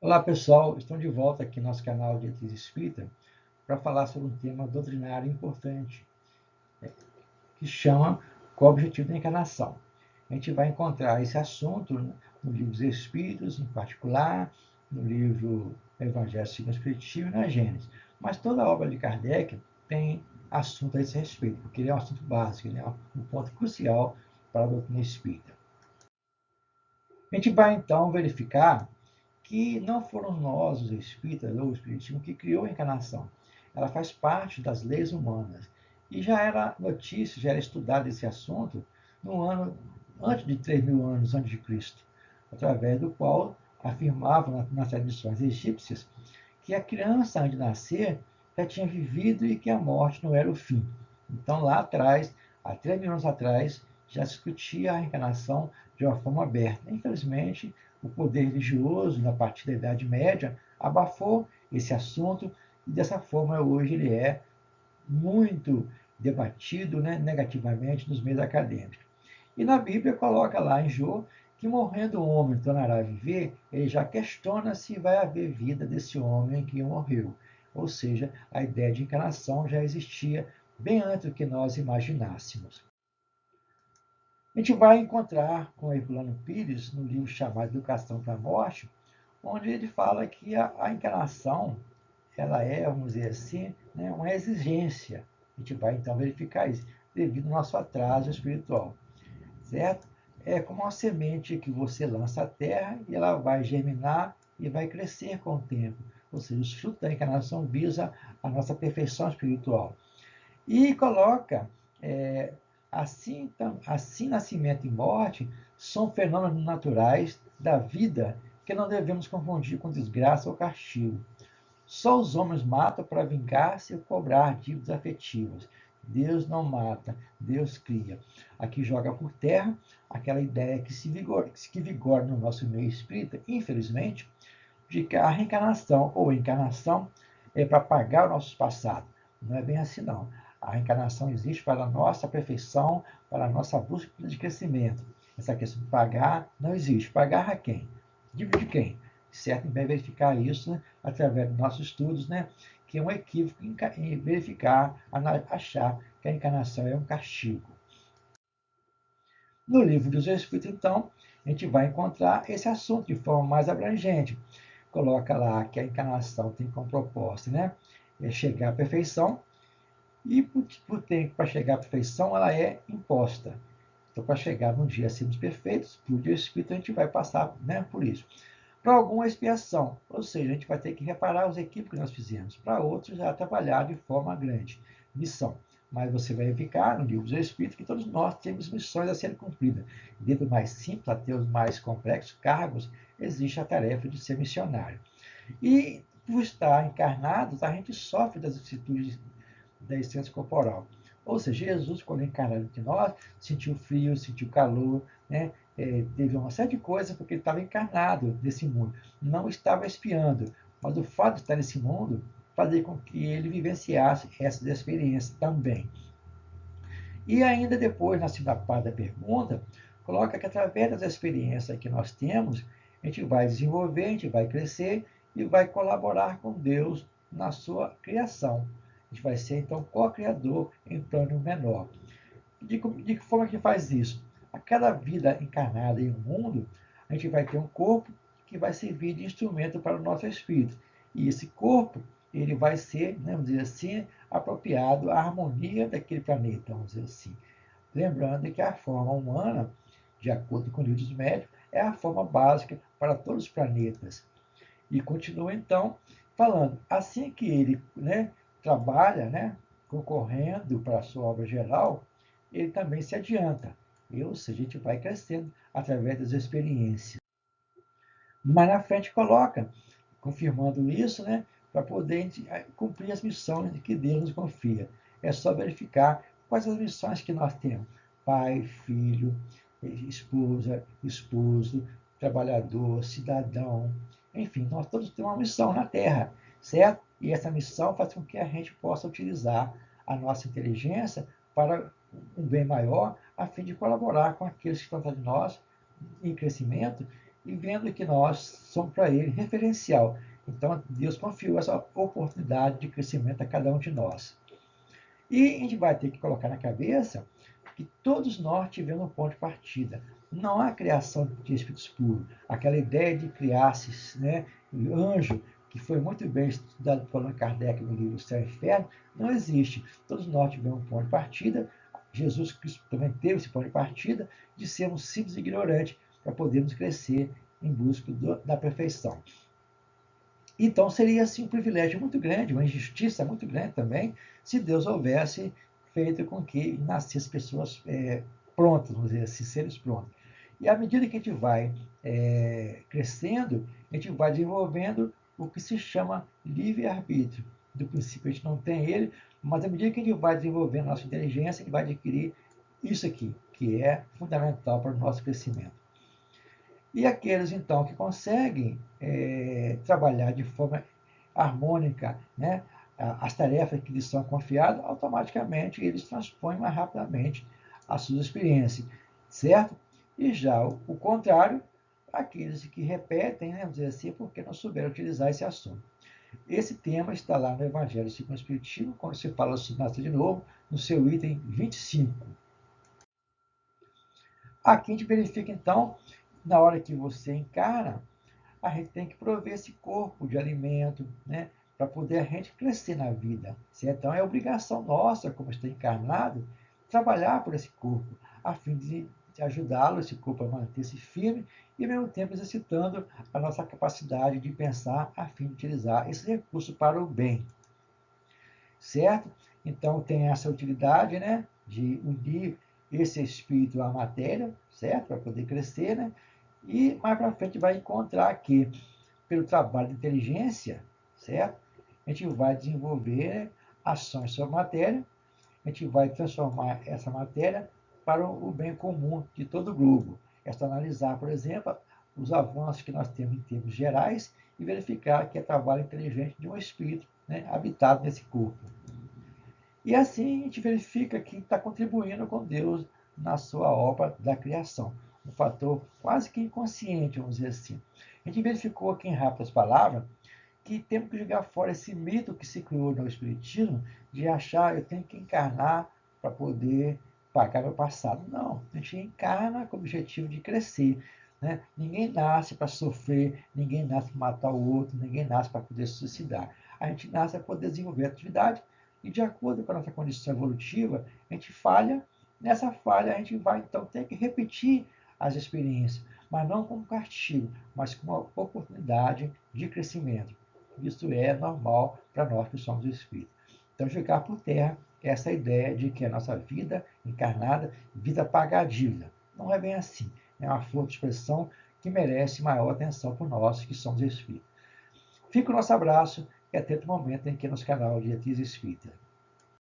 Olá pessoal, estamos de volta aqui no nosso canal de Diretriz Espírita para falar sobre um tema doutrinário importante, que chama Qual o Objetivo da Encarnação. A gente vai encontrar esse assunto no livro dos Espíritos, em particular, no livro Evangelho segundo o Espiritismo e na Gênesis. Mas toda a obra de Kardec tem assunto a esse respeito, porque ele é um assunto básico, ele é um ponto crucial para a doutrina espírita. A gente vai então verificar que não foram nós, os espíritas ou o espiritismo, que criou a encarnação. Ela faz parte das leis humanas. E já era notícia, já era estudado esse assunto no ano antes de 3.000 anos antes de Cristo, através do qual afirmavam nas tradições egípcias que a criança, antes de nascer, já tinha vivido e que a morte não era o fim. Então, lá atrás, há 3.000 anos atrás, já se discutia a reencarnação de uma forma aberta. Infelizmente, o poder religioso, na partir da Idade Média, abafou esse assunto e, dessa forma, hoje ele é muito debatido, né, negativamente nos meios acadêmicos. E na Bíblia coloca lá em Jó que morrendo o homem tornará a viver, ele já questiona se vai haver vida desse homem que morreu. Ou seja, a ideia de encarnação já existia bem antes do que nós imaginássemos. A gente vai encontrar com Herculano Pires no livro chamado Educação para a Morte, onde ele fala que a encarnação ela é, vamos dizer assim, né, uma exigência. A gente vai então verificar isso, devido ao nosso atraso espiritual, certo? É como uma semente que você lança à terra e ela vai germinar e vai crescer com o tempo. Ou seja, os frutos da encarnação visam a nossa perfeição espiritual. E coloca, assim nascimento e morte são fenômenos naturais da vida que não devemos confundir com desgraça ou castigo. Só os homens matam para vingar-se e cobrar dívidas afetivas. Deus não mata, Deus cria. Aqui joga por terra aquela ideia que vigora no nosso meio espírita, infelizmente, de que a reencarnação ou encarnação é para pagar o nosso passado. Não é bem assim, não. A reencarnação existe para a nossa perfeição, para a nossa busca de crescimento. Essa questão de pagar não existe. Pagar a quem? Dívida de quem? Certo? Vai verificar isso, né, através dos nossos estudos, né, que é um equívoco em verificar, achar que a encarnação é um castigo. No livro dos Espíritos, então, a gente vai encontrar esse assunto de forma mais abrangente. Coloca lá que a encarnação tem como proposta, né, chegar à perfeição, e para chegar à perfeição ela é imposta. Então, para chegar num dia a sermos perfeitos, por dia espírito, a gente vai passar, né, por isso. Para alguma expiação, ou seja, a gente vai ter que reparar os equívocos que nós fizemos. Para outros, já trabalhar de forma grande. Missão. Mas você vai verificar no livro dos Espíritos que todos nós temos missões a serem cumpridas. Desde o mais simples até os mais complexos cargos, existe a tarefa de ser missionário. E por estar encarnados, a gente sofre das vicissitudes da essência corporal. Ou seja, Jesus, quando encarnado entre nós, sentiu frio, sentiu calor, né? Teve uma série de coisas porque ele estava encarnado nesse mundo. Não estava espiando, mas o fato de estar nesse mundo fazia com que ele vivenciasse essas experiências também. E ainda depois, na segunda parte da pergunta, coloca que através das experiências que nós temos, a gente vai desenvolver, a gente vai crescer e vai colaborar com Deus na sua criação. A gente vai ser, então, co-criador em plano menor. De que forma que faz isso? A cada vida encarnada em um mundo, a gente vai ter um corpo que vai servir de instrumento para o nosso espírito. E esse corpo, ele vai ser, né, vamos dizer assim, apropriado à harmonia daquele planeta, vamos dizer assim. Lembrando que a forma humana, de acordo com livros médicos, é a forma básica para todos os planetas. E continua então falando, assim que ele, né, trabalha, né, concorrendo para a sua obra geral, ele também se adianta. Ou seja, a gente vai crescendo através das experiências. Mas na frente coloca, confirmando isso, né, para poder cumprir as missões que Deus nos confia. É só verificar quais as missões que nós temos. Pai, filho, esposa, esposo, trabalhador, cidadão, enfim, nós todos temos uma missão na Terra, certo? E essa missão faz com que a gente possa utilizar a nossa inteligência para um bem maior, a fim de colaborar com aqueles que estão atrás de nós em crescimento e vendo que nós somos para Ele referencial. Então, Deus confiou essa oportunidade de crescimento a cada um de nós. E a gente vai ter que colocar na cabeça que todos nós tivemos um ponto de partida. Não há criação de espíritos puros. Aquela ideia de criar-se, né, anjo, que foi muito bem estudado por Allan Kardec no livro Céu e Inferno, não existe. Todos nós tivemos um ponto de partida. Jesus Cristo também teve esse ponto de partida de sermos simples e ignorantes para podermos crescer em busca da perfeição. Então seria assim um privilégio muito grande, uma injustiça muito grande também, se Deus houvesse feito com que nascessem pessoas prontas, vamos dizer assim, seres prontos. E à medida que a gente vai crescendo, a gente vai desenvolvendo o que se chama livre-arbítrio. Do princípio a gente não tem ele, mas à medida que a gente vai desenvolvendo a nossa inteligência, a gente vai adquirir isso aqui, que é fundamental para o nosso crescimento. E aqueles, então, que conseguem trabalhar de forma harmônica, né, as tarefas que lhes são confiadas, automaticamente eles transpõem mais rapidamente as suas experiências, certo? E já o contrário, aqueles que repetem, né, vamos dizer assim, porque não souberam utilizar esse assunto. Esse tema está lá no Evangelho segundo o Espiritismo, quando se fala sobre nascer de novo, no seu item 25. Aqui a gente verifica, então, na hora que você encarna, a gente tem que prover esse corpo de alimento, né? Para poder a gente crescer na vida. Certo? Então é obrigação nossa, como está encarnado, trabalhar por esse corpo, a fim de ajudá-lo, esse corpo, a manter-se firme e, ao mesmo tempo, exercitando a nossa capacidade de pensar, a fim de utilizar esse recurso para o bem. Certo? Então tem essa utilidade, né? De unir esse espírito à matéria, certo? Para poder crescer, né? E mais para frente vai encontrar que, pelo trabalho de inteligência, certo? A gente vai desenvolver ações sobre a matéria, a gente vai transformar essa matéria para o bem comum de todo o globo. É só analisar, por exemplo, os avanços que nós temos em termos gerais e verificar que é trabalho inteligente de um espírito, né, habitado nesse corpo. E assim a gente verifica que está contribuindo com Deus na sua obra da criação. Um fator quase que inconsciente, vamos dizer assim. A gente verificou aqui em rápidas palavras que temos que jogar fora esse mito que se criou no Espiritismo de achar eu tenho que encarnar para poder pagar meu passado. Não, a gente encarna com o objetivo de crescer. Né? Ninguém nasce para sofrer, ninguém nasce para matar o outro, ninguém nasce para poder se suicidar. A gente nasce para poder desenvolver atividade e, de acordo com a nossa condição evolutiva, a gente falha. Nessa falha, a gente vai então ter que repetir as experiências, mas não como castigo, mas como uma oportunidade de crescimento. Isso é normal para nós que somos espíritos. Então, jogar por terra essa ideia de que a nossa vida encarnada, vida paga a dívida. Não é bem assim. É uma forma de expressão que merece maior atenção por nós que somos espíritos. Fica o nosso abraço e até o momento em que nos canal de Dias Espírita.